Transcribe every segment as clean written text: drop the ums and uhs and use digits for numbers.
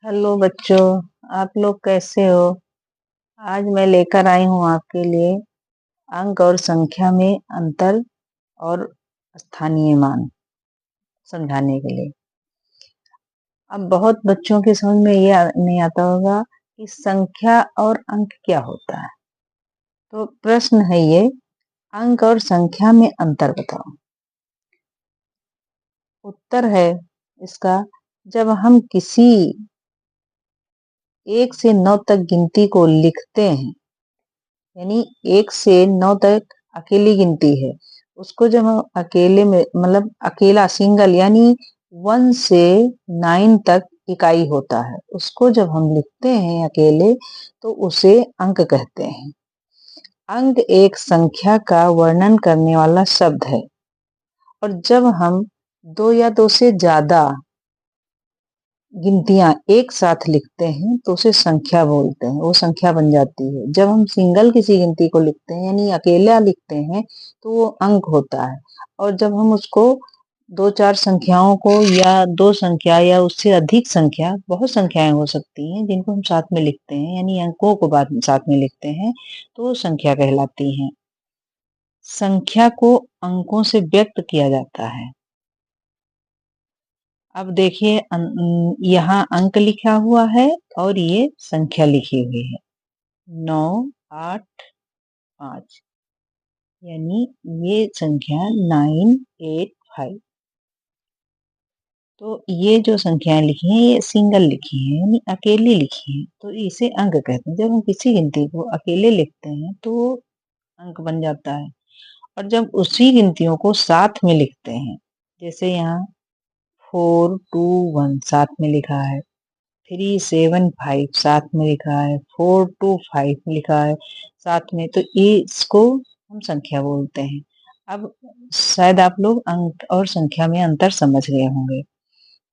Hello बच्चों, आप लोग कैसे हो। आज मैं लेकर आई हूँ आपके लिए अंक और संख्या में अंतर और स्थानीय मान समझाने के लिए। अब बहुत बच्चों के समझ में ये नहीं आता होगा कि संख्या और अंक क्या होता है। तो प्रश्न है ये, अंक और संख्या में अंतर बताओ। उत्तर है इसका, जब हम किसी 1 से 9 तक गिनती को लिखते हैं, यानी 1 से 9 तक अकेली गिनती है, उसको जब हम अकेले में मतलब अकेला सिंगल यानी 1 से 9 तक इकाई होता है, उसको जब हम लिखते हैं अकेले तो उसे अंक कहते हैं। अंक एक संख्या का वर्णन करने वाला शब्द है और जब हम 2 या 2 से ज्यादा गिनतियां एक साथ लिखते हैं तो उसे संख्या बोलते हैं, वो संख्या बन जाती है। जब हम सिंगल किसी गिनती को लिखते हैं यानी अकेला लिखते हैं तो वो अंक होता है। और जब हम उसको 2-4 संख्याओं को या 2 संख्या या उससे अधिक संख्या, बहुत संख्याएं हो सकती हैं जिनको हम साथ में लिखते हैं यानी अंकों को बाद में साथ में लिखते हैं, तो वो संख्या कहलाती हैं। संख्या को अंकों से व्यक्त किया जाता है। अब देखिए यहाँ अंक लिखा हुआ है और ये संख्या लिखी हुई है 9, 8, 5, यानी ये संख्या 9, 8, 5। तो ये जो संख्याएं लिखी हैं ये सिंगल लिखी हैं यानी अकेली लिखी हैं, तो इसे अंक कहते हैं। जब हम किसी गिनती को अकेले लिखते हैं तो अंक बन जाता है। और जब उसी गिनतियों को साथ में लिखते हैं, जैसे यहाँ 4, 2, 1 साथ में लिखा है, 3, 7, 5 साथ में लिखा है, 4, 2, 5 लिखा है साथ में, तो ये इसको हम संख्या बोलते हैं। अब शायद आप लोग अंक और संख्या में अंतर समझ गए होंगे।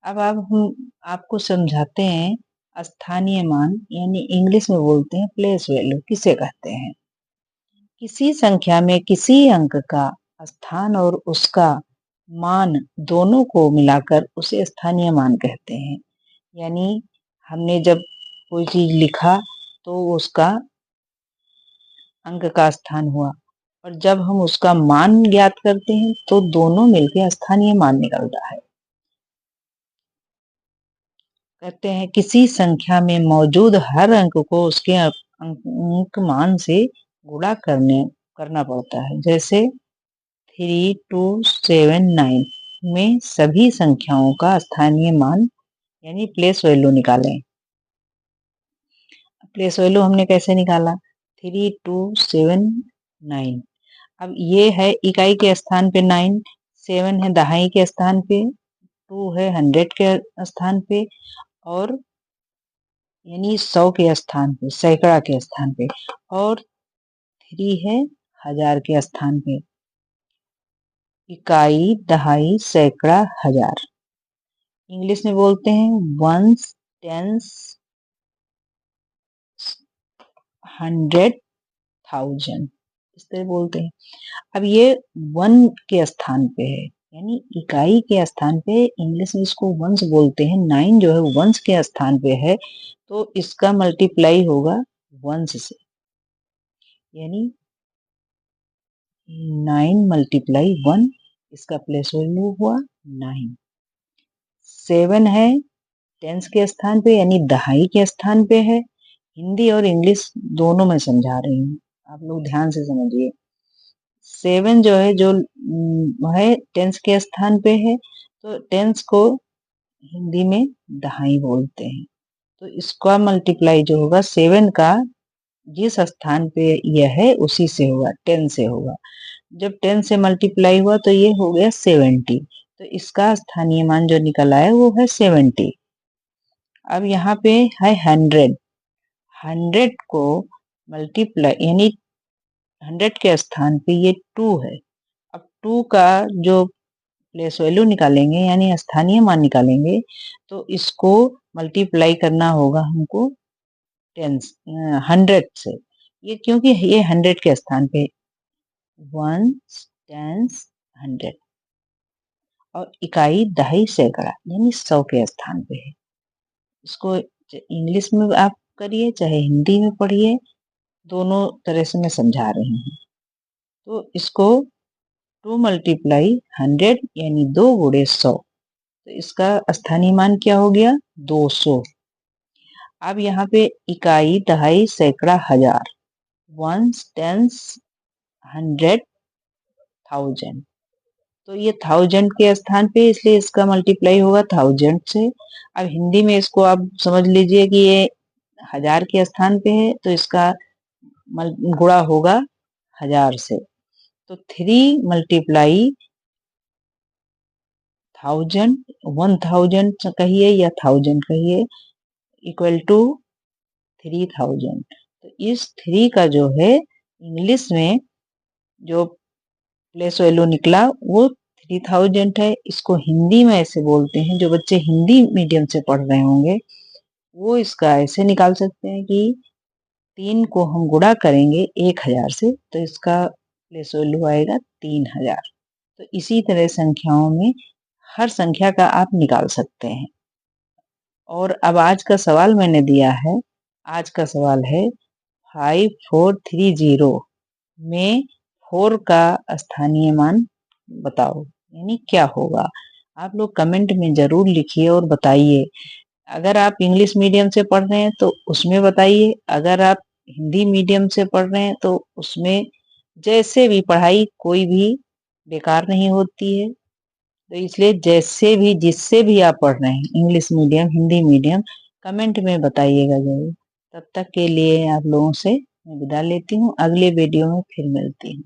अब हम आपको समझाते हैं स्थानीय मान, यानी इंग्लिश में बोलते हैं प्लेस वैल्यू किसे कहते हैं। किसी संख्या में किसी अंक का स्थान और उसका मान दोनों को मिलाकर उसे स्थानीय मान कहते हैं। यानी हमने जब कोई चीज लिखा तो उसका अंक का स्थान हुआ, और जब हम उसका मान ज्ञात करते हैं तो दोनों मिलकर स्थानीय मान निकलता है। कहते हैं किसी संख्या में मौजूद हर अंक को उसके अंक मान से गुणा करना पड़ता है। जैसे 3, 2, 7, 9 में सभी संख्याओं का स्थानीय मान यानी प्लेस वैल्यू निकालें। प्लेस वैल्यू हमने कैसे निकाला, 3, 2, 7, 9। अब ये है इकाई के स्थान पे 9, 7 है दहाई के स्थान पे, 2 है 100 के स्थान पे, और यानी 100 के स्थान पे, सैकड़ा के स्थान पे, और 3 है 1000 के स्थान पे। इकाई, दहाई, सैकड़ा, हजार। इंग्लिश में बोलते हैं वंस, टेंस, 100, 1000, इस तरह बोलते हैं। अब ये 1 के स्थान पे है यानी इकाई के स्थान पे, इंग्लिश में इसको वंस बोलते हैं। 9 जो है वंस के स्थान पे है तो इसका मल्टीप्लाई होगा वंस से, यानी 9 मल्टीप्लाई 1, इसका प्लेस वैल्यू हुआ 9। 7 है टेंस के स्थान पे यानी दहाई के स्थान पे है। हिंदी और इंग्लिश दोनों में समझा रही हूँ, आप लोग ध्यान से समझिए। 7 जो है जो है टेंस के स्थान पे है, तो टेंस को हिंदी में दहाई बोलते हैं। तो इसका मल्टीप्लाई जो होगा 7 का जिस स्थान पे यह है उसी से होगा, 10 से होगा। जब 10 से मल्टीप्लाई हुआ तो ये हो गया 70, तो इसका स्थानीय मान जो निकल आया वो है 70। अब यहाँ पे है 100, 100 को मल्टीप्लाई यानी 100 के स्थान पे ये 2 है। अब 2 का जो प्लेस वैल्यू निकालेंगे यानी स्थानीय मान निकालेंगे तो इसको मल्टीप्लाई करना होगा हमको 10 100 से, ये क्योंकि ये 100 के स्थान पे 1, 10, 100, और इकाई, दहाई, सैकड़ा यानी 100 के स्थान पे है। इसको इंग्लिश में आप करिए चाहे हिंदी में पढ़िए, दोनों तरह से मैं समझा रही हूँ। तो इसको 2 मल्टीप्लाई 100 यानी 2 गुणे 100, तो इसका स्थानीय मान क्या हो गया 200। अब यहाँ पे इकाई, दहाई, सैकड़ा, हजार, वंस, टेंस, 100, 1000, तो ये 1000 के स्थान पे इसलिए इसका मल्टीप्लाई होगा 1000 से। अब हिंदी में इसको आप समझ लीजिए कि ये हजार के स्थान पे है तो इसका गुणा होगा 1000 से। तो 3 मल्टीप्लाई 1000, 1000 कहिए या 1000 कहिए, इक्वल टू 3000। तो इस 3 का जो है इंग्लिश में जो प्लेस वैल्यू निकला वो 3000 है। इसको हिंदी में ऐसे बोलते हैं, जो बच्चे हिंदी मीडियम से पढ़ रहे होंगे वो इसका ऐसे निकाल सकते हैं कि 3 को हम गुणा करेंगे 1000 से तो इसका प्लेस वैल्यू आएगा 3000। तो इसी तरह संख्याओं में हर संख्या का आप निकाल सकते हैं। और अब आज का सवाल मैंने दिया है, आज का सवाल है 5430 में 4 का स्थानीय मान बताओ, यानी क्या होगा। आप लोग कमेंट में जरूर लिखिए और बताइए। अगर आप इंग्लिश मीडियम से पढ़ रहे हैं तो उसमें बताइए, अगर आप हिंदी मीडियम से पढ़ रहे हैं तो उसमें, जैसे भी पढ़ाई कोई भी बेकार नहीं होती है, तो इसलिए जैसे भी जिससे भी आप पढ़ रहे हैं, English medium, Hindi medium, comment में बताइएगा जरूर। तब तक के लिए आप लोगों से मैं विदा लेती हूँ, अगले वीडियो में फिर मिलती हूँ।